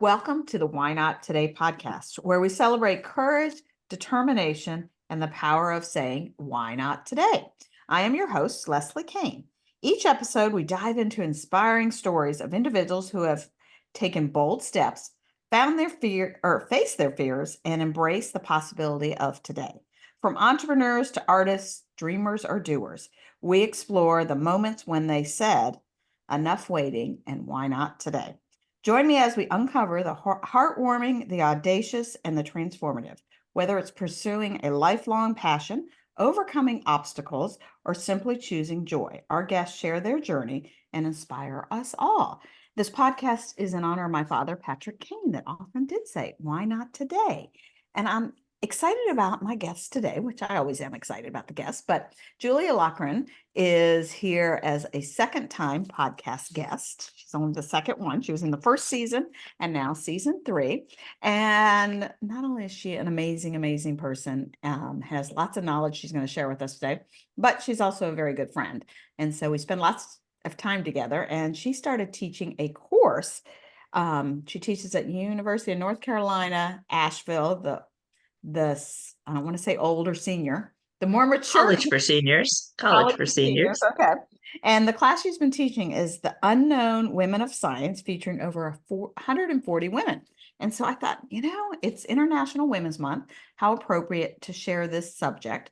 Welcome to the Why Not Today podcast, where we celebrate courage, determination, and the power of saying, why not today? I am your host, Leslie Kane. Each episode, we dive into inspiring stories of individuals who have taken bold steps, found their fear or faced their fears, and embraced the possibility of today. From entrepreneurs to artists, dreamers, or doers, we explore the moments when they said, enough waiting, and why not today? Join me as we uncover the heartwarming, the audacious, and the transformative, whether it's pursuing a lifelong passion, overcoming obstacles, or simply choosing joy. Our guests share their journey and inspire us all. This podcast is in honor of my father, Patrick Kane, that often did say, why not today? And I'm excited about my guest today, which I always am excited about the guests, but Julia Loughran is here as a second-time podcast guest. She's only the second one. She was in the first season and now season 3. And not only is she an amazing, amazing person, has lots of knowledge she's going to share with us today, but she's also a very good friend. And so we spend lots of time together, and she started teaching a course. She teaches at University of North Carolina, Asheville, I don't want to say old or senior, the more mature College for seniors. College for seniors. Okay. And the class she's been teaching is The Unknown Women of Science, featuring over 140 women. And so I thought, it's International Women's Month. How appropriate to share this subject.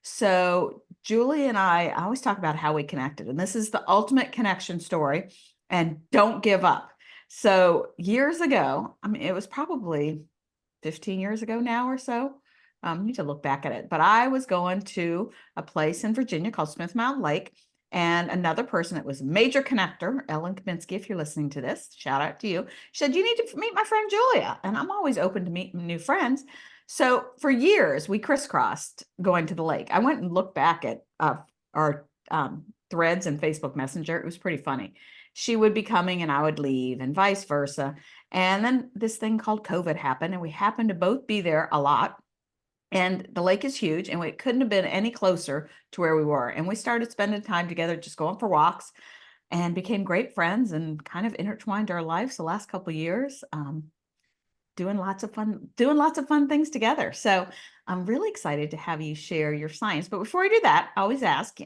So Julie and I always talk about how we connected, and this is the ultimate connection story, and don't give up. So years ago, it was probably 15 years ago now or so. Need to look back at it. But I was going to a place in Virginia called Smith Mountain Lake, and another person that was a major connector, Ellen Kaminsky, if you're listening to this, shout out to you. She said, you need to meet my friend Julia. And I'm always open to meet new friends. So for years, we crisscrossed going to the lake. I went and looked back at our threads and Facebook Messenger. It was pretty funny. She would be coming and I would leave, and vice versa. And then this thing called COVID happened, and we happened to both be there a lot. And the lake is huge, and we couldn't have been any closer to where we were. And we started spending time together, just going for walks, and became great friends and kind of intertwined our lives the last couple of years, doing lots of fun things together. So I'm really excited to have you share your science. But before we do that, I always ask,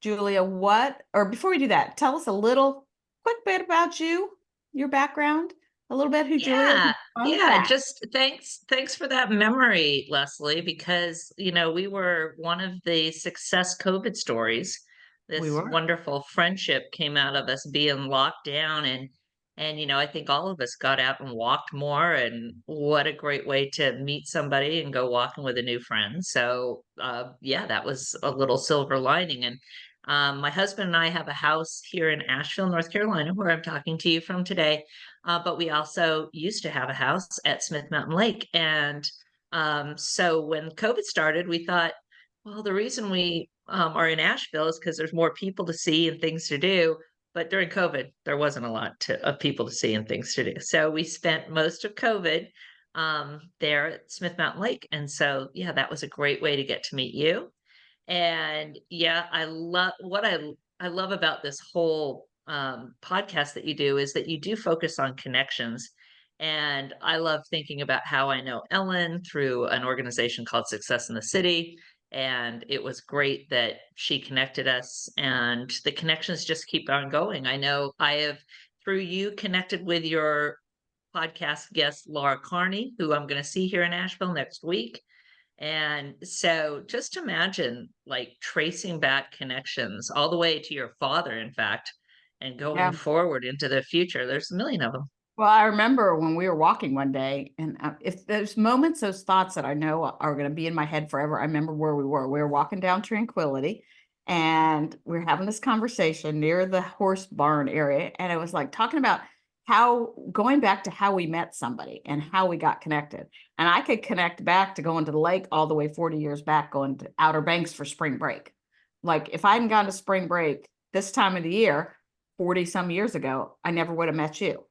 Julia, before we do that, tell us a little quick bit about you, your background, a little bit who Julia is. Just thanks for that memory, Leslie, because we were one of the success COVID stories. We This were. wonderful friendship came out of us being locked down, and I think all of us got out and walked more, and what a great way to meet somebody and go walking with a new friend. So that was a little silver lining. And my husband and I have a house here in Asheville, North Carolina, where I'm talking to you from today. But we also used to have a house at Smith Mountain Lake. And so when COVID started, we thought, well, the reason we are in Asheville is because there's more people to see and things to do. But during COVID, there wasn't a lot of people to see and things to do. So we spent most of COVID there at Smith Mountain Lake. And so, that was a great way to get to meet you. And I love I love about this whole podcast that you do is that you do focus on connections. And I love thinking about how I know Ellen through an organization called Success in the City. And it was great that she connected us, and the connections just keep on going. I know I have, through you, connected with your podcast guest, Laura Carney, who I'm going to see here in Asheville next week. And so just imagine like tracing back connections all the way to your father, in fact, and going Yeah. forward into the future. There's a million of them. Well, I remember when we were walking one day, and if there's moments, those thoughts that I know are going to be in my head forever. I remember where we were. We were walking down Tranquility, and we were having this conversation near the horse barn area. And it was like talking about going back to how we met somebody and how we got connected. And I could connect back to going to the lake all the way 40 years back, going to Outer Banks for spring break. Like if I hadn't gone to spring break this time of the year, 40 some years ago, I never would have met you.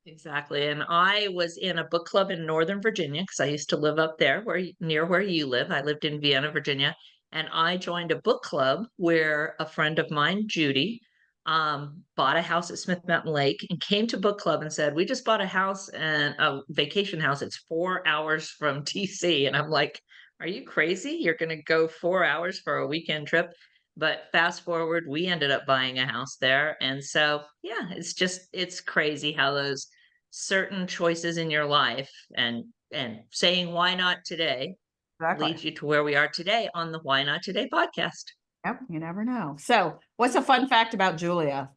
Exactly. And I was in a book club in Northern Virginia because I used to live up there near where you live. I lived in Vienna, Virginia, and I joined a book club where a friend of mine, Judy, bought a house at Smith Mountain Lake and came to book club and said, "We just bought a house and a vacation house. It's 4 hours from TC." And I'm like, "Are you crazy? You're going to go 4 hours for a weekend trip?" But fast forward, we ended up buying a house there. And so, yeah, it's crazy how those certain choices in your life and saying why not today Exactly. leads you to where we are today on the Why Not Today podcast. Yep, you never know. So, what's a fun fact about Julia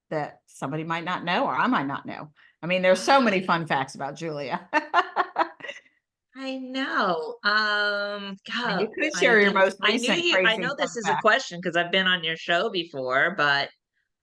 that somebody might not know or I might not know? I mean, there's so many fun facts about Julia. I know. And God, you could share your most I knew recent you. I crazy know fun this is a fact. question because I've been on your show before, but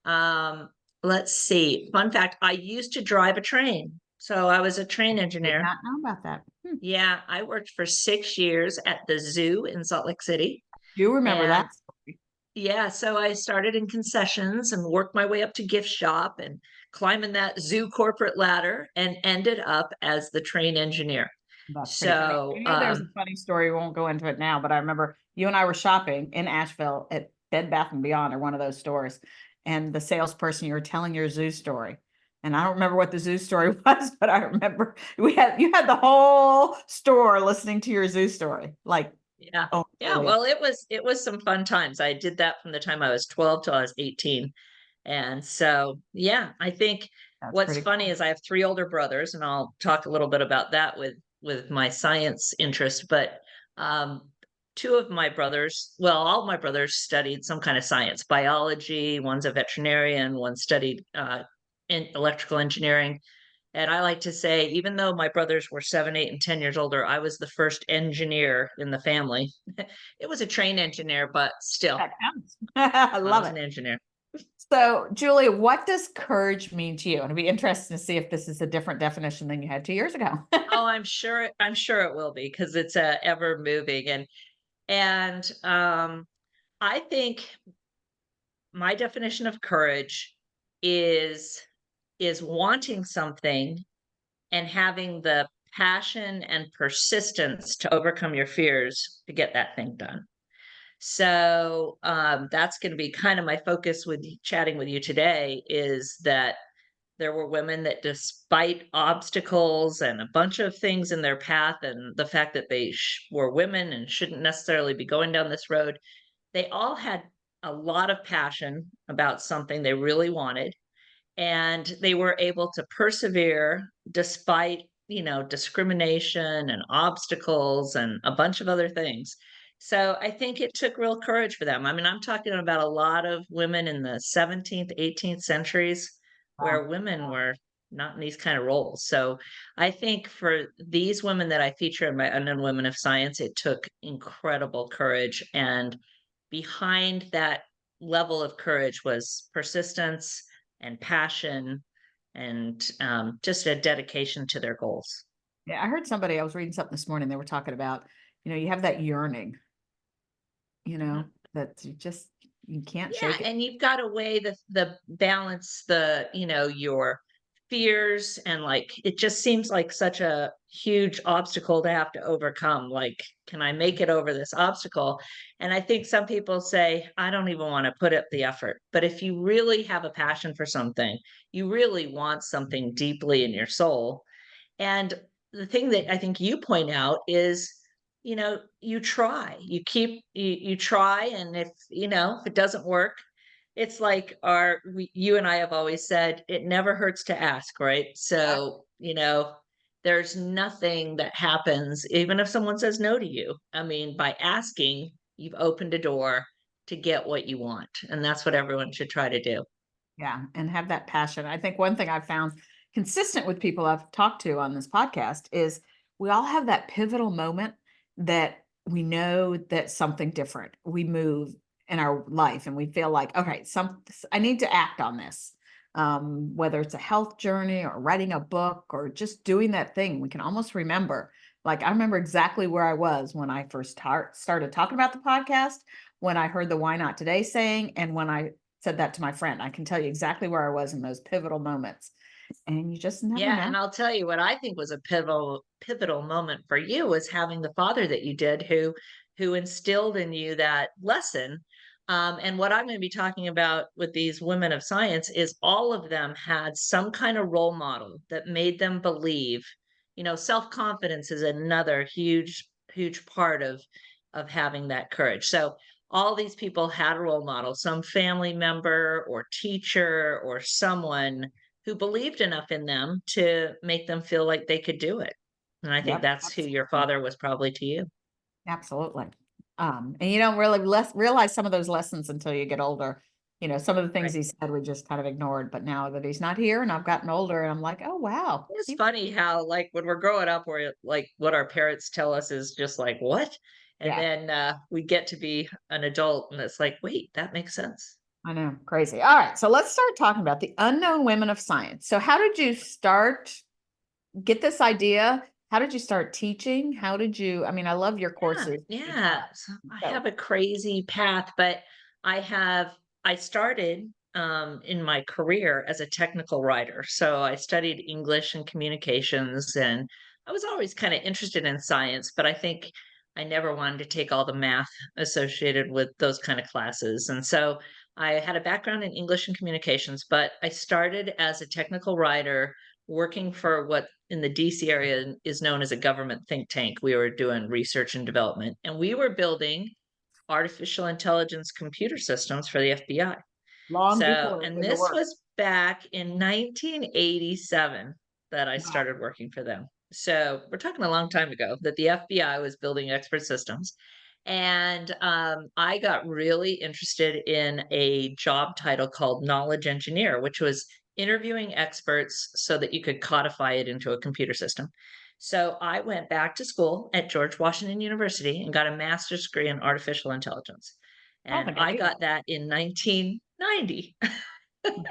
um, let's see. Fun fact: I used to drive a train, so I was a train Did engineer. not know about that. Yeah, I worked for 6 years at the zoo in Salt Lake City, Do remember and that story. yeah, so I started in concessions and worked my way up to gift shop and climbing that zoo corporate ladder and ended up as the train engineer. That's pretty funny. So, You know, there's a funny story. We won't go into it now, but I remember you and I were shopping in Asheville at Bed Bath and Beyond or one of those stores, and the salesperson, you were telling your zoo story. And I don't remember what the zoo story was, but I remember you had the whole store listening to your zoo story. Like, yeah. oh, Yeah, Julia, well, it was some fun times. I did that from the time I was 12 till I was 18. And so, yeah, I think that's what's pretty funny cool. is I have three older brothers, and I'll talk a little bit about that with my science interest. But um, two of my brothers, well, all my brothers studied some kind of science, biology. One's a veterinarian. One studied in electrical engineering. And I like to say, even though my brothers were 7, 8, and 10 years older, I was the first engineer in the family. It was a train engineer, but still, That counts. I I love was it. an engineer. So, Julia, what does courage mean to you? And it'd be interesting to see if this is a different definition than you had 2 years ago. Oh, I'm sure it will be because it's ever moving and I think my definition of courage is is wanting something and having the passion and persistence to overcome your fears to get that thing done. So that's going to be kind of my focus with chatting with you today is that there were women that, despite obstacles and a bunch of things in their path, and the fact that they were women and shouldn't necessarily be going down this road, they all had a lot of passion about something they really wanted and they were able to persevere despite discrimination and obstacles and a bunch of other things. So I think it took real courage for them. I mean, I'm talking about a lot of women in the 17th, 18th centuries Wow. where women were not in these kind of roles. So I think for these women that I feature in my Unknown Women of Science, it took incredible courage, and behind that level of courage was persistence and passion and just a dedication to their goals. Yeah, I heard somebody, I was reading something this morning, they were talking about, you have that yearning, Mhm. that you can't Yeah, shake it. and you've got to weigh the balance, your fears, and like it just seems like such a huge obstacle to have to overcome. Like, can I make it over this obstacle? And I think some people say, I don't even want to put up the effort. But if you really have a passion for something, you really want something deeply in your soul. And the thing that I think you point out is, you try, you try. And if it doesn't work, it's like you and I have always said, it never hurts to ask, right? So, there's nothing that happens, even if someone says no to you. I mean, by asking, you've opened a door to get what you want. And that's what everyone should try to do. Yeah, and have that passion. I think one thing I've found consistent with people I've talked to on this podcast is we all have that pivotal moment that we know that something different. We move in our life and we feel like, okay, I need to act on this. Whether it's a health journey or writing a book or just doing that thing, we can almost remember. Like I remember exactly where I was when I first started talking about the podcast, when I heard the Why Not Today saying, and when I said that to my friend. I can tell you exactly where I was in those pivotal moments. And you just never Yeah, know. and I'll tell you what I think was a pivotal moment for you was having the father that you did who instilled in you that lesson And what I'm going to be talking about with these women of science is all of them had some kind of role model that made them believe, self-confidence is another huge, huge part of having that courage. So all these people had a role model, some family member or teacher or someone who believed enough in them to make them feel like they could do it. And I think Yep, that's who your absolutely. father was probably to you. Absolutely. And you don't really realize some of those lessons until you get older. Some of the things Right. he said we just kind of ignored, but now that he's not here and I've gotten older and I'm like, oh wow. It's funny how, like, when we're growing up, we're like, what our parents tell us is just like, what? And Yeah, then we get to be an adult, and it's like, wait, that makes sense. I know. Crazy. All right. So let's start talking about the unknown women of science. So how did you get this idea? How did you start teaching? I mean, I love your Yeah, courses. You yeah. taught. So I So have a crazy path, but I have I started in my career as a technical writer. So I studied English and communications, and I was always kind of interested in science, but I think I never wanted to take all the math associated with those kind of classes. And so I had a background in English and communications, but I started as a technical writer working for what in the DC area is known as a government think tank. We were doing research and development, and we were building artificial intelligence computer systems for the FBI. long So, before it and was a this word. was back in 1987 that I Wow. started working for them. So, we're talking a long time ago that the FBI was building expert systems. And I got really interested in a job title called knowledge engineer, which was interviewing experts so that you could codify it into a computer system. So I went back to school at George Washington University and got a master's degree in artificial intelligence. I don't And think I I knew that. got that in 1990. Wow.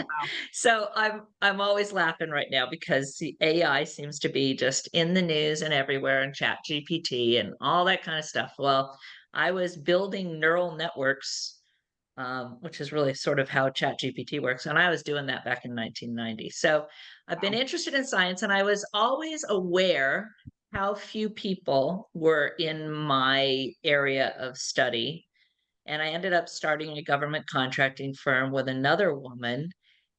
So I'm always laughing right now because the AI seems to be just in the news and everywhere, and chat GPT and all that kind of stuff. Well, I was building neural networks, which is really sort of how chat GPT works. And I was doing that back in 1990. So I've been Wow. interested in science, and I was always aware how few people were in my area of study, and I ended up starting a government contracting firm with another woman.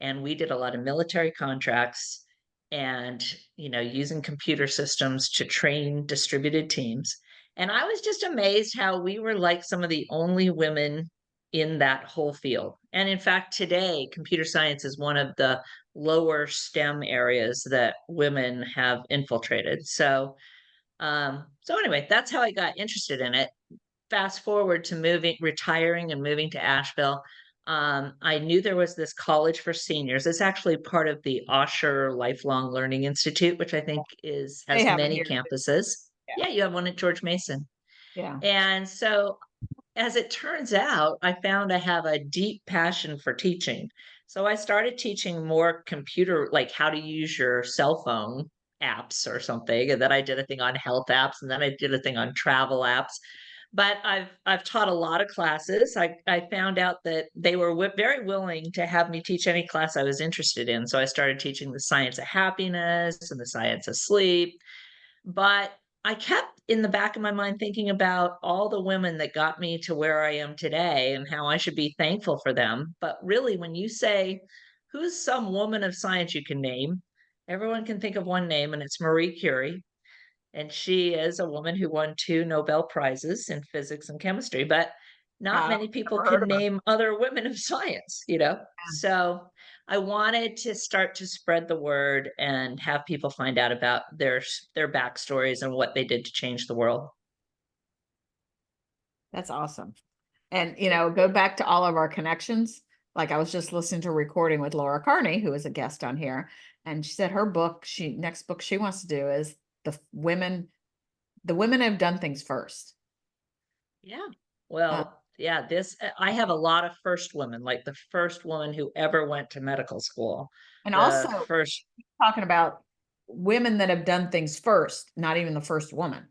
And we did a lot of military contracts and, using computer systems to train distributed teams. And I was just amazed how we were like some of the only women in that whole field. And in fact, today, computer science is one of the lower STEM areas that women have infiltrated. So anyway, that's how I got interested in it. Fast forward to retiring and moving to Asheville. I knew there was this college for seniors. It's actually part of the Osher Lifelong Learning Institute, which I think They has have it many here too. campuses. Yeah. Yeah, you have one at George Mason. Yeah. And so as it turns out, I found I have a deep passion for teaching. So I started teaching more computer, like how to use your cell phone apps or something. And then I did a thing on health apps, and then I did a thing on travel apps. But I've taught a lot of classes. I found out that they were very willing to have me teach any class I was interested in. So I started teaching the science of happiness and the science of sleep. But I kept in the back of my mind thinking about all the women that got me to where I am today and how I should be thankful for them. But really, when you say, who's some woman of science you can name? Everyone can think of one name, and it's Marie Curie. And she is a woman who won 2 Nobel Prizes in physics and chemistry, but not I've many people never heard can of her. name other women of science. Yeah. So I wanted to start to spread the word and have people find out about their backstories and what they did to change the world. That's awesome. And, go back to all of our connections. Like I was just listening to a recording with Laura Carney, who is a guest on here, and she said her next book she wants to do is the women have done things first. Yeah. Uh, Well, yeah, I have a lot of first women, like the first woman who ever went to medical school. and The also first talking about women that have done things first, not even the first woman.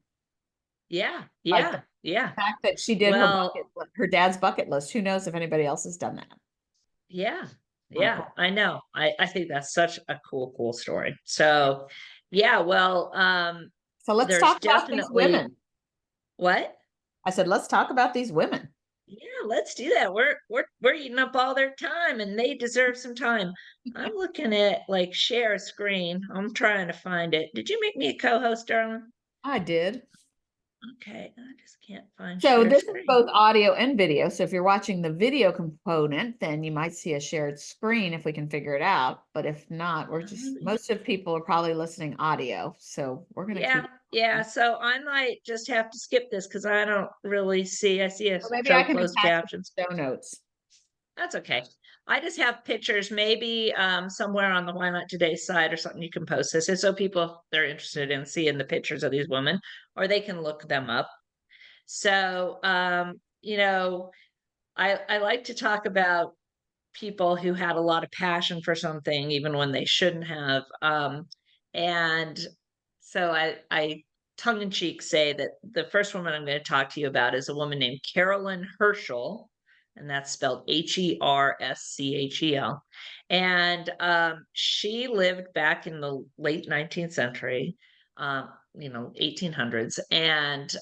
Yeah, Like yeah, yeah. fact that she did Well, her dad's bucket list. Who knows if anybody else has done that? yeah, Like, yeah, I know. I think that's such a cool, cool story. So, yeah, well, so let's there's talk about these definitely women. what? I said, let's talk about these women. Yeah, let's do that. We're eating up all their time and they deserve some time. I'm looking at like share screen. I'm trying to find it. Did you make me a co-host, darling? I did. Okay, I just can't find So share this is screen. both audio and video. So if you're watching the video component, then you might see a shared screen if we can figure it out. But if not, most of people are probably listening audio. So we're going to Yeah, keep. yeah. So I might just have to skip this because I don't really see. I see a Or maybe I show can closed attach it captions. to show notes. That's okay. I just have pictures, maybe somewhere on the Why Not Today side or something you can post this. So people, if they're interested in seeing the pictures of these women, or they can look them up. So, I like to talk about people who had a lot of passion for something, even when they shouldn't have. And so I tongue in cheek say that the first woman I'm going to talk to you about is a woman named Carolyn Herschel, and that's spelled Herschel. And she lived back in the late 19th century, 1800s, and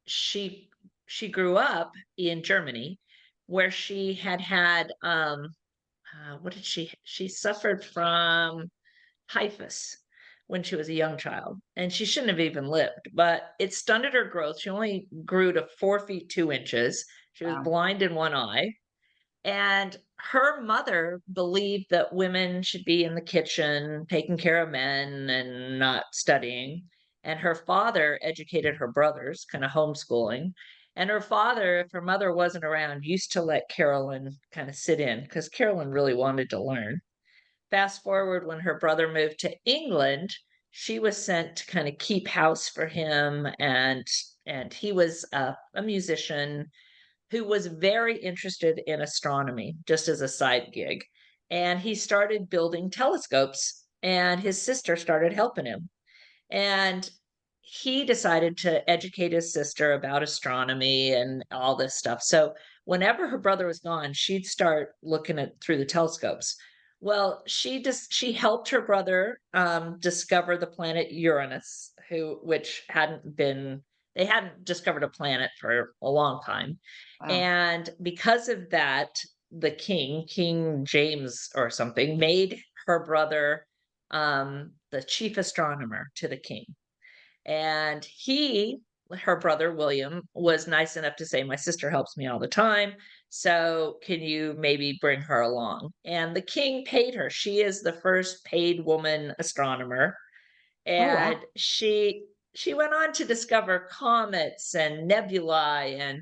she she grew up in Germany, where she had what did she suffered from typhus when she was a young child, and she shouldn't have even lived, but it stunted her growth. She only grew to 4 feet 2 inches. She was Wow. blind in one eye, and her mother believed that women should be in the kitchen taking care of men and not studying. And her father educated her brothers, kind of homeschooling. And her father, if her mother wasn't around, used to let Carolyn kind of sit in because Carolyn really wanted to learn. Fast forward when her brother moved to England, she was sent to kind of keep house for him, and he was a musician who was very interested in astronomy, just as a side gig. And he started building telescopes, and his sister started helping him. And he decided to educate his sister about astronomy and all this stuff. So whenever her brother was gone, she'd start looking at through the telescopes. Well, she helped her brother discover the planet Uranus, which hadn't been they hadn't discovered a planet for a long time. Wow. And because of that, the King James or something, made her brother the chief astronomer to the king. And her brother William, was nice enough to say, "My sister helps me all the time. So can you maybe bring her along?" And the king paid her. She is the first paid woman astronomer. Oh, wow. And she went on to discover comets and nebulae and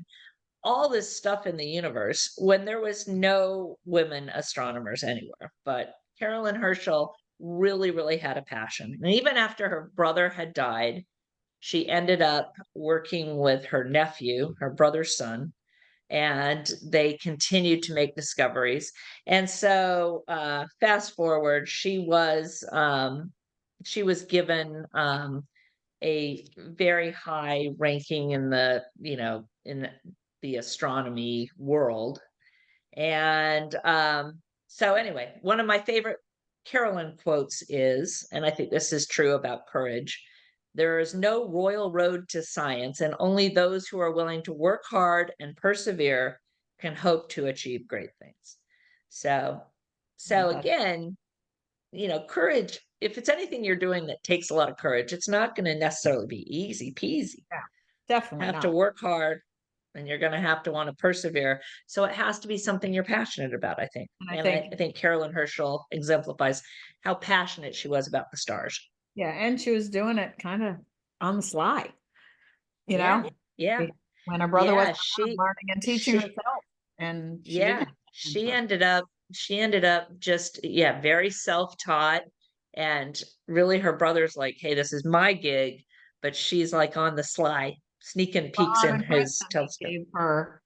all this stuff in the universe when there was no women astronomers anywhere. But Carolyn Herschel really, really had a passion. And even after her brother had died, she ended up working with her nephew, her brother's son, and they continued to make discoveries. And so, fast forward, she was given a very high ranking in the astronomy world. And so anyway, one of my favorite Carolyn quotes is, and I think this is true about courage: "There is no royal road to science, and only those who are willing to work hard and persevere can hope to achieve great things." So, so That, again, courage, if it's anything you're doing that takes a lot of courage, it's not going to necessarily be easy peasy. yeah, definitely Have to not. work hard, and you're going to have to want to persevere. So it has to be something you're passionate about, I think. And I And think, I think Carolyn Herschel exemplifies how passionate she was about the stars. yeah, and she was doing it kind of on the sly, you Yeah, know, yeah, when her brother yeah. wasn't around, learning and teaching She, herself, and she didn't yeah, have a she mentor. ended up, she ended up just, yeah, very self-taught. And really, her brother's like, "Hey, this is my gig," but she's like on the sly, sneaking Well, peeks in on his Princeton, he telescope. gave her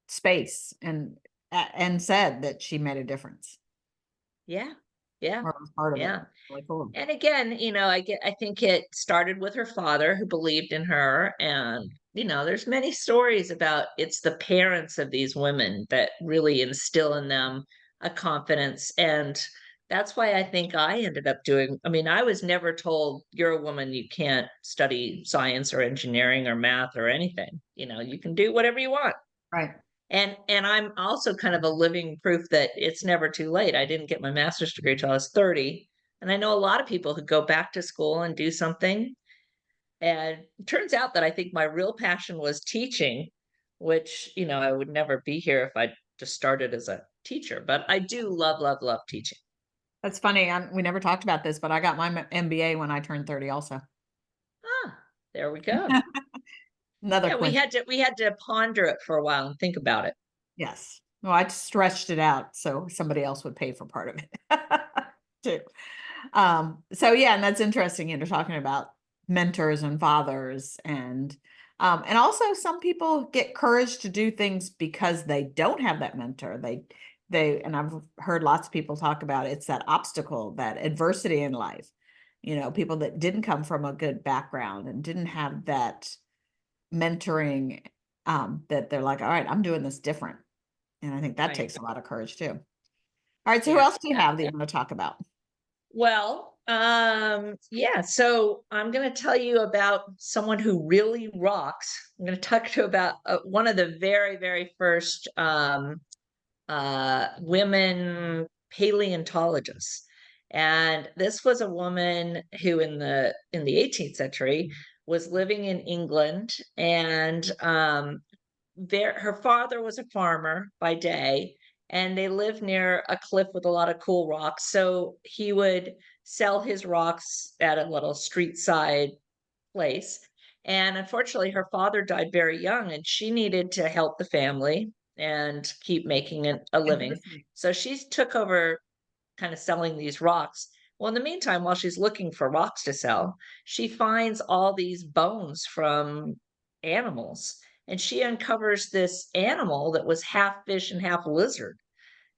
space and said that she made a difference Yeah, yeah, or was part of it. yeah. Really cool. And again, I think it started with her father who believed in her. And, there's many stories about it's the parents of these women that really instill in them a confidence. And that's why I think I ended up I was never told, "You're a woman, you can't study science or engineering or math or anything. You can do whatever you want." Right. And I'm also kind of a living proof that it's never too late. I didn't get my master's degree till I was 30. And I know a lot of people who go back to school and do something. And it turns out that I think my real passion was teaching, which, I would never be here if I just started as a teacher. But I do love, love, love teaching. That's funny. We never talked about this, but I got my MBA when I turned 30 also. Ah, there we go. Another Yeah, we coincidence. had to we had to ponder it for a while and think about it. Yes. Well, I stretched it out so somebody else would pay for part of it too. So yeah, and that's interesting. Talking about mentors and fathers, and also some people get courage to do things because they don't have that mentor. And I've heard lots of people talk about it's that obstacle, that adversity in life. People that didn't come from a good background and didn't have that mentoring, that they're like, all right, I'm doing this different. And I think that Right. takes a lot of courage too. All right. So who Yeah. else do you Yeah. have that you want to talk about? Well, yeah, so I'm going to tell you about someone who really rocks. I'm going to talk to you about one of the very, very first women paleontologists. And this was a woman who in the 18th century was living in England, and her father was a farmer by day, and they lived near a cliff with a lot of cool rocks. So he would sell his rocks at a little street side place. And unfortunately, her father died very young, and she needed to help the family and keep making a living. Adversity. So she took over kind of selling these rocks. Well, in the meantime, while she's looking for rocks to sell, she finds all these bones from animals, and she uncovers this animal that was half fish and half lizard.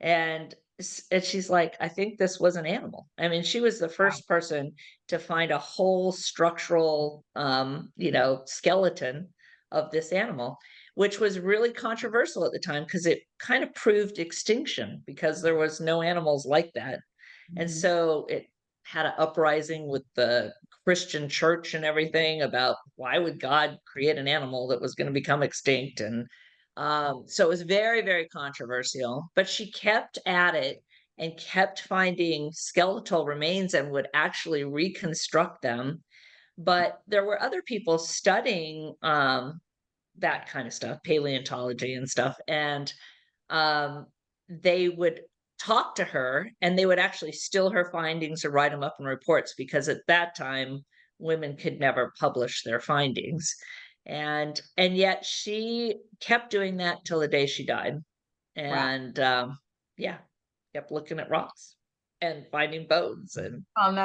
And and she's like, I think this was an animal. I mean, she was the Wow. first person to find a whole structural, skeleton of this animal, which was really controversial at the time because it kind of proved extinction because there was no animals like that. And Mhm. so it had an uprising with the Christian church and everything about why would God create an animal that was going to become extinct. And so it was very, very controversial, but she kept at it and kept finding skeletal remains and would actually reconstruct them. But there were other people studying that kind of stuff, paleontology and stuff. And um, they would talk to her and they would actually steal her findings or write them up in reports because at that time women could never publish their findings. And yet she kept doing that till the day she died. Wow. And yeah, kept looking at rocks and finding bones. And And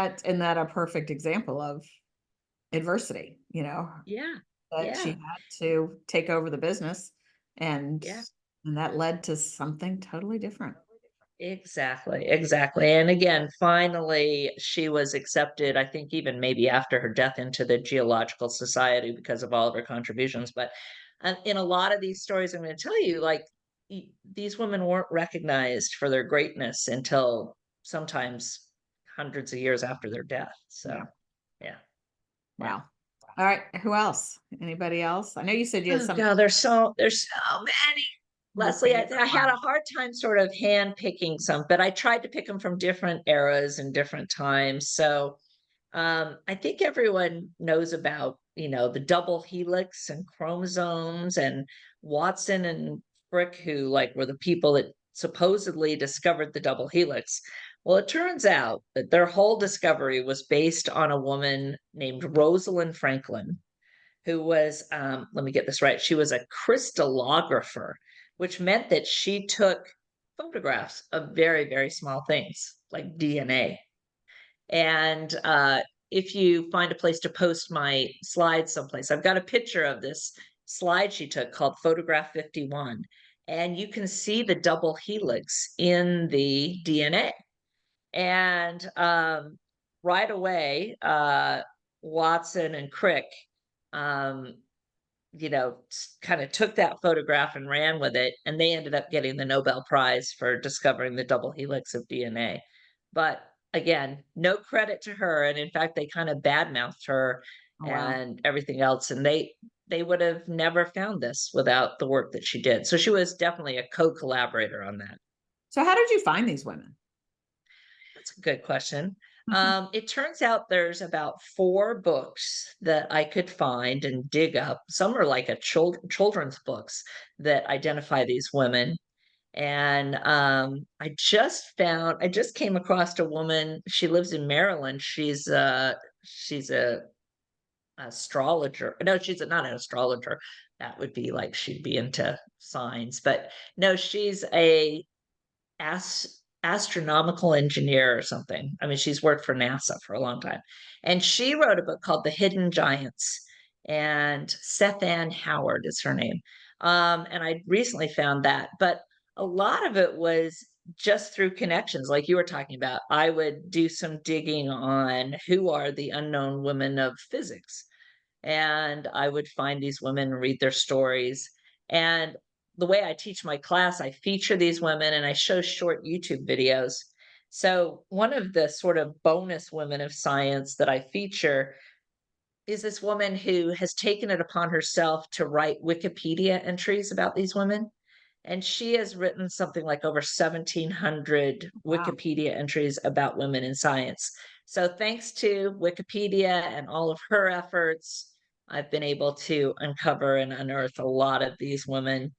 that a perfect example of adversity, yeah, that she yeah, had to take over the business, and yeah. and that led to something totally different. Exactly, exactly. And again, finally, she was accepted, I think, even maybe after her death, into the Geological Society because of all of her contributions. But in a lot of these stories I'm going to tell you, like these women weren't recognized for their greatness until sometimes hundreds of years after their death. So, Yeah. yeah, yeah. Wow. All right. Who else? Anybody else? I know you said you had Oh some God, there's so many. your Leslie, favorite I had a one. hard time sort of hand picking some, but I tried to pick them from different eras and different times. So I think everyone knows about, the double helix and chromosomes, and Watson and Crick, who like were the people that supposedly discovered the double helix. Well, it turns out that their whole discovery was based on a woman named Rosalind Franklin, who was, let me get this right, she was a crystallographer, which meant that she took photographs of very, very small things like DNA. And if you find a place to post my slides someplace, I've got a picture of this slide she took called Photograph 51. And you can see the double helix in the DNA. And right away, Watson and Crick, um, kind of took that photograph and ran with it, and they ended up getting the Nobel Prize for discovering the double helix of DNA. But again, no credit to her, and in fact, they kind of badmouthed her Oh, wow. and everything else. And they would have never found this without the work that she did. So she was definitely a co-collaborator on that. So how did you find these women? That's a good question. It turns out there's about 4 books that I could find and dig up. Some are like a children's books that identify these women. And I just came across a woman. She lives in Maryland. She's a astrologer. No, she's not an astrologer. That would be like she'd be into signs. But no, she's a astronomical engineer or something. I mean, she's worked for NASA for a long time. And she wrote a book called The Hidden Giants. And Seth Ann Howard is her name. And I recently found that. But a lot of it was just through connections, like you were talking about. I would do some digging on who are the unknown women of physics, and I would find these women and read their stories. And the way I teach my class, I feature these women and I show short YouTube videos. So, one of the sort of bonus women of science that I feature is this woman who has taken it upon herself to write Wikipedia entries about these women. And she has written something like over 1,700 Wow. Wikipedia entries about women in science. So, thanks to Wikipedia and all of her efforts, I've been able to uncover and unearth a lot of these women.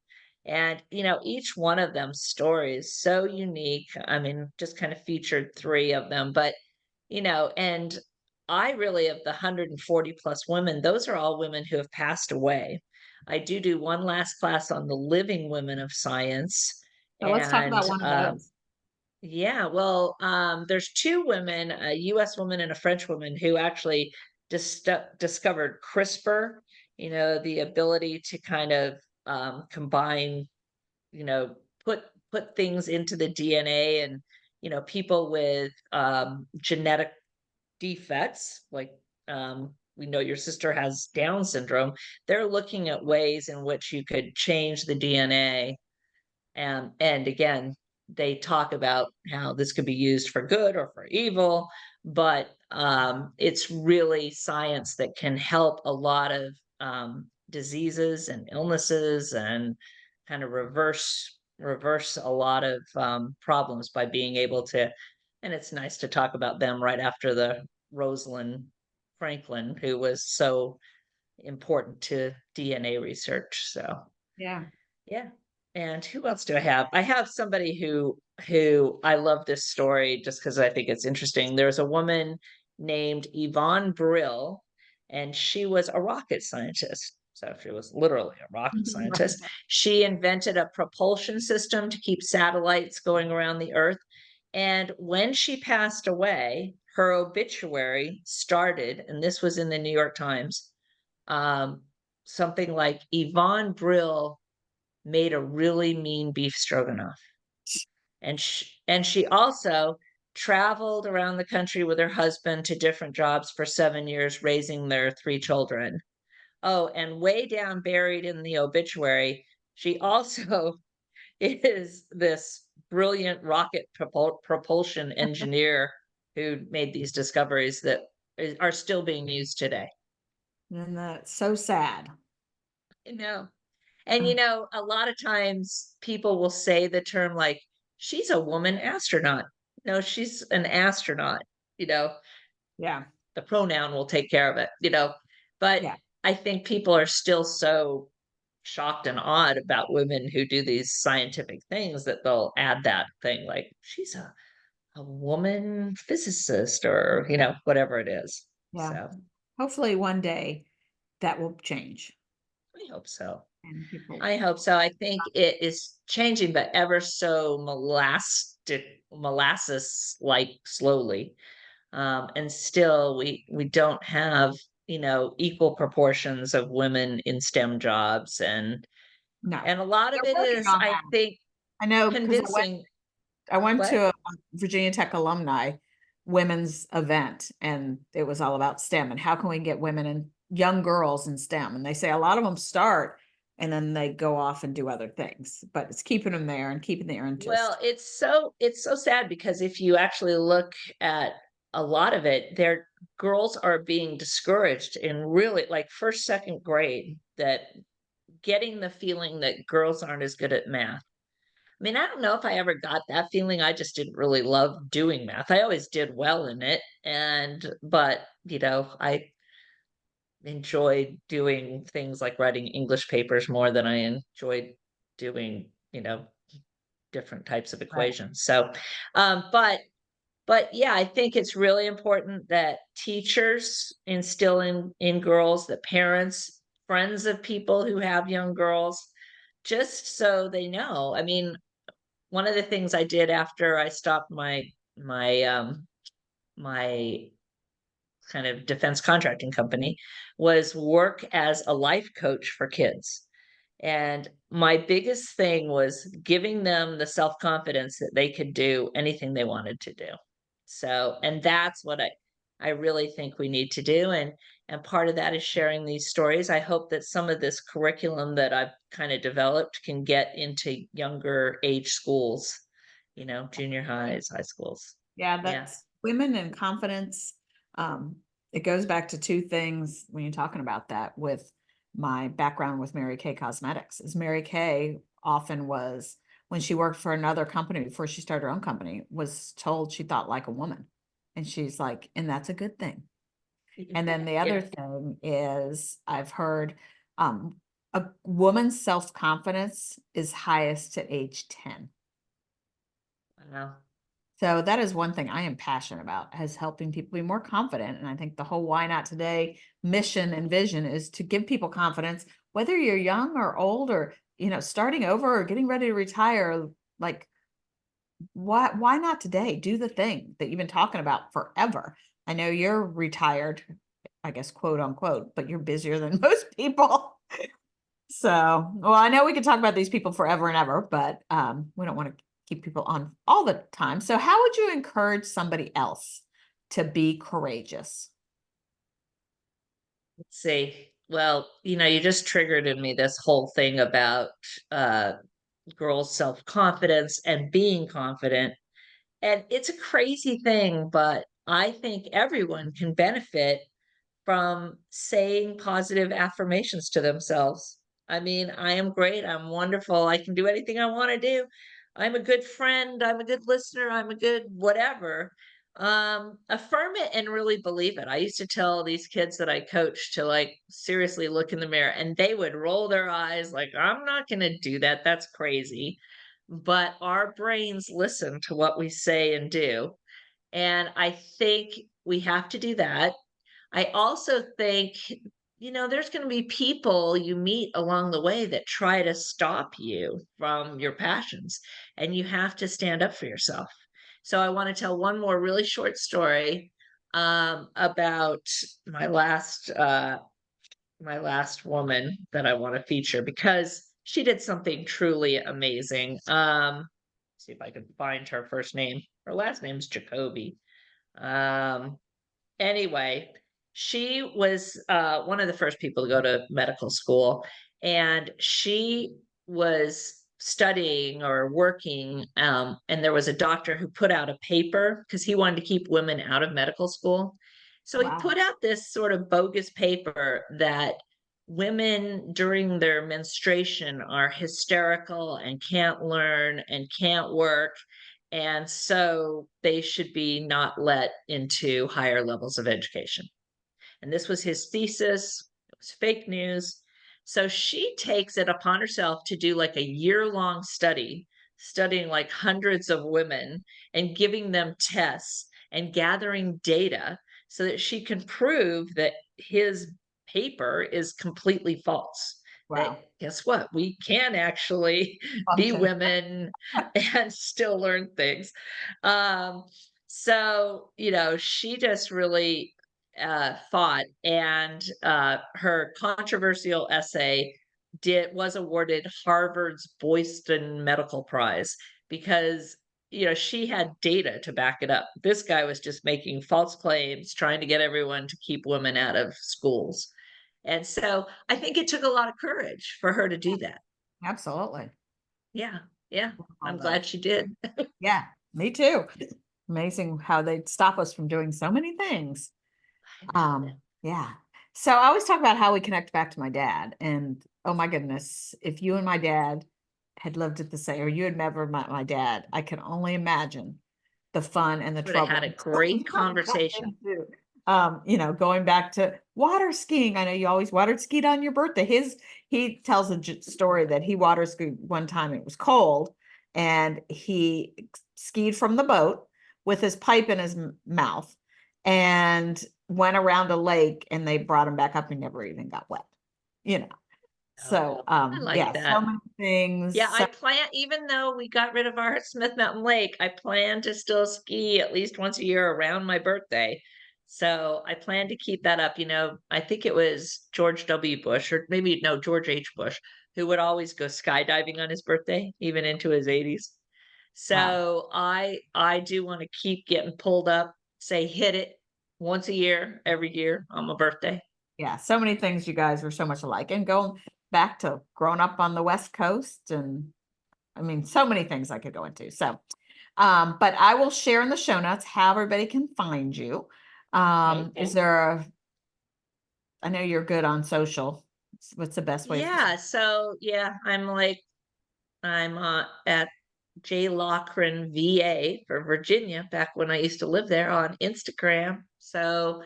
And, each one of them story is so unique. I mean, just kind of featured 3 of them, but, and I really, of the 140 plus women, those are all women who have passed away. I do one last class on the living women of science. So let's talk And about one of those. yeah, well, there's 2 women, a US woman and a French woman, who actually discovered CRISPR, the ability to kind of combine, you know, put put things into the DNA. And, people with genetic defects, like we know your sister has Down syndrome. They're looking at ways in which you could change the DNA. And again, they talk about how this could be used for good or for evil, but it's really science that can help a lot of diseases and illnesses, and kind of reverse a lot of problems by being able to. And it's nice to talk about them right after the Rosalind Franklin, who was so important to DNA research. So Yeah. yeah. And who else do I have? I have somebody who I love this story just because I think it's interesting. There's a woman named Yvonne Brill, and she was a rocket scientist. So she was literally a rocket Right. scientist. She invented a propulsion system to keep satellites going around the Earth. And when she passed away, her obituary started, and this was in the New York Times, um, something like Yvonne Brill made a really mean beef stroganoff. And she also traveled around the country with her husband to different jobs for 7 years, raising their 3 children. Oh, and way down buried in the obituary, she also is this brilliant rocket propulsion engineer who made these discoveries that are still being used today. And that's so sad. You know, And Uh, a lot of times people will say the term like, she's a woman astronaut. No, she's an astronaut, you know, yeah. the pronoun will take care of it. But Yeah. I think people are still so shocked and awed about women who do these scientific things that they'll add that thing like, she's a woman physicist, or, whatever it is. Yeah. So Hopefully one day that will change I hope so. and people. I hope so. I think it is changing, but ever so molasses like slowly. And still we don't have, equal proportions of women in STEM jobs. And No, and a lot of they're it working is, on I that. think, I know because convincing. I went What? to a Virginia Tech alumni women's event, and it was all about STEM and how can we get women and young girls in STEM. And they say a lot of them start and then they go off and do other things, but it's keeping them there and keeping their Well, interest. it's so sad, because if you actually look at a lot of it, girls are being discouraged in really like first, second grade, that getting the feeling that girls aren't as good at math. I mean, I don't know if I ever got that feeling. I just didn't really love doing math. I always did well in it. But, I enjoyed doing things like writing English papers more than I enjoyed doing, different types of Right. equations. So, um, but but yeah, I think it's really important that teachers instill in girls, that parents, friends of people who have young girls, just so they know. I mean, one of the things I did after I stopped my kind of defense contracting company was work as a life coach for kids. And my biggest thing was giving them the self-confidence that they could do anything they wanted to do. So, and that's what I really think we need to do. And part of that is sharing these stories. I hope that some of this curriculum that I've kind of developed can get into younger age schools, junior highs, high schools. Yeah, Yeah. that's women and confidence. Um, it goes back to two things when you're talking about that with my background with Mary Kay Cosmetics. Is Mary Kay often was, when she worked for another company before she started her own company, was told she thought like a woman. And she's like, and that's a good thing. And then the other Yeah. thing is I've heard a woman's self-confidence is highest at age 10. Wow. So that is one thing I am passionate about, is helping people be more confident. And I think the whole Why Not Today mission and vision is to give people confidence, whether you're young or old or, starting over or getting ready to retire. Like, why not today? Do the thing that you've been talking about forever. I know you're retired, I guess, quote unquote, but you're busier than most people. So, well, I know we could talk about these people forever and ever, but we don't want to keep people on all the time. So, how would you encourage somebody else to be courageous? Let's see. Well, you just triggered in me this whole thing about uh girls' self-confidence and being confident. And it's a crazy thing, but I think everyone can benefit from saying positive affirmations to themselves. I mean, I am great. I'm wonderful. I can do anything I want to do. I'm a good friend. I'm a good listener. I'm a good whatever. Affirm it and really believe it. I used to tell these kids that I coached to like seriously look in the mirror and they would roll their eyes like, I'm not going to do that. That's crazy. But our brains listen to what we say and do. And I think we have to do that. I also think, there's going to be people you meet along the way that try to stop you from your passions, and you have to stand up for yourself. So I want to tell one more really short story about my last woman that I want to feature because she did something truly amazing. See if I can find her first name. Her last name's Jacoby. Um, Anyway, she was one of the first people to go to medical school, and she was studying or working. And there was a doctor who put out a paper because he wanted to keep women out of medical school. So he Wow. put out this sort of bogus paper that women during their menstruation are hysterical and can't learn and can't work, and so they should be not let into higher levels of education. And this was his thesis. It was fake news. So she takes it upon herself to do like a year-long study, studying like hundreds of women and giving them tests and gathering data so that she can prove that his paper is completely false. Wow. That guess what? We can actually be Function. women and still learn things. Um, so, she just really fought, and her controversial essay was awarded Harvard's Boylston Medical Prize because she had data to back it up. This guy was just making false claims, trying to get everyone to keep women out of schools. And so I think it took a lot of courage for her to do that. Absolutely. Yeah, yeah. All I'm those. glad she did. Yeah, me too. Amazing how they'd stop us from doing so many things. I know. Yeah. So I always talk about how we connect back to my dad. And oh my goodness, if you and my dad had lived at the same, or you had never met my dad, I can only imagine the fun and the Would have had a trouble. great conversation. Going back to water skiing. I know you always water skied on your birthday. He tells a story that he water skied one time. It was cold, and he skied from the boat with his pipe in his mouth, and went around a lake, and they brought him back up. He never even got wet. You know. So, I like yeah, so that. many things. Yeah, I So plan, even though we got rid of our Smith Mountain Lake, I plan to still ski at least once a year around my birthday. So I plan to keep that up. I think it was George W. Bush, or maybe no, George H. Bush, who would always go skydiving on his birthday, even into his 80s. wow. So I do want to keep getting pulled up, say hit it once a year, every year on my birthday. Yeah, so many things you guys are so much alike. And going back to growing up on the West Coast, and I mean, so many things I could go into. So, but I will share in the show notes how everybody can find you. Is Okay. there I know you're good on social. What's the best way? Yeah, so yeah, I'm at J. Loughran VA for Virginia back when I used to live there on Instagram. So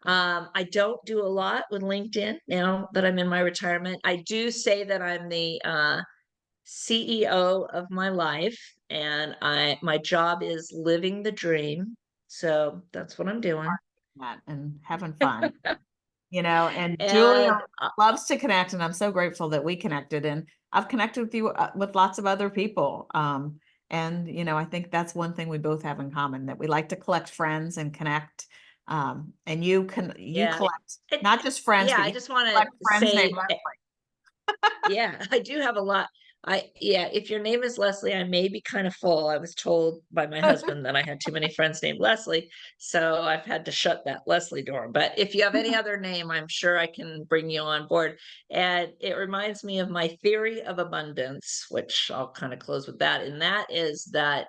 I don't do a lot with LinkedIn now that I'm in my retirement. I do say that I'm the CEO of my life, and my job is living the dream. So that's what I'm doing. That and having fun, and Julia And loves to connect, and I'm so grateful that we connected, and I've connected with you with lots of other people. And I think that's one thing we both have in common, that we like to collect friends and connect. And you yeah, collect it, not just friends, yeah, but I you just want collect to friends named say Leslie. yeah, I do have a lot. Yeah, if your name is Leslie, I may be kind of full. I was told by my husband that I had too many friends named Leslie, so I've had to shut that Leslie door. But if you have any other name, I'm sure I can bring you on board. And it reminds me of my theory of abundance, which I'll kind of close with that. And that is that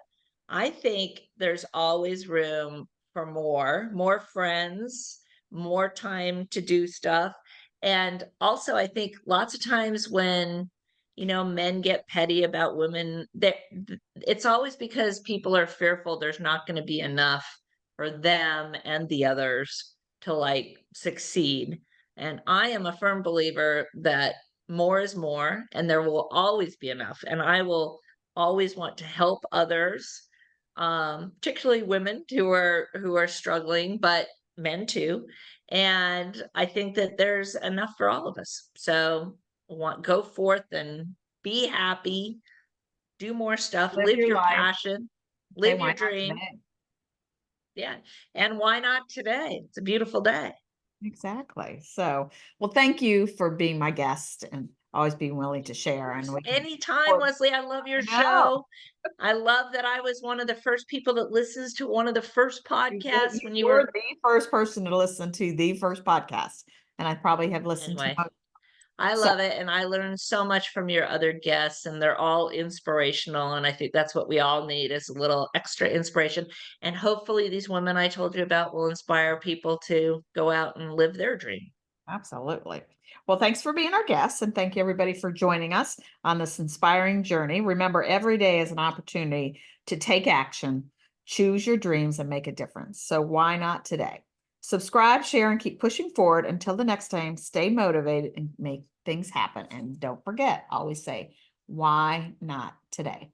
I think there's always room for more friends, more time to do stuff. And also, I think lots of times when, men get petty about women, it's always because people are fearful there's not going to be enough for them and the others to like succeed. And I am a firm believer that more is more, and there will always be enough. And I will always want to help others, particularly women who are struggling, but men too. And I think that there's enough for all of us. So go forth and be happy, do more stuff, Live live your your life. passion, Say live why your not dream. today? Yeah. And why not today? It's a beautiful day. Exactly. So, well, thank you for being my guest and always being willing to share. And we can, Anytime, well, Leslie. I love your I know. show. I love that I was one of the first people that listens to one of the first podcasts You when you were were. the first person to listen to the first podcast, and I probably have listened to Anyway, most. I So love it. And I learned so much from your other guests, and they're all inspirational. And I think that's what we all need, is a little extra inspiration. And hopefully, these women I told you about will inspire people to go out and live their dream. absolutely. Well, thanks for being our guest, and thank you everybody for joining us on this inspiring journey. Remember, every day is an opportunity to take action, choose your dreams, and make a difference. So why not today? Subscribe, share, and keep pushing forward. Until the next time, stay motivated and make things happen. And don't forget, always say, why not today?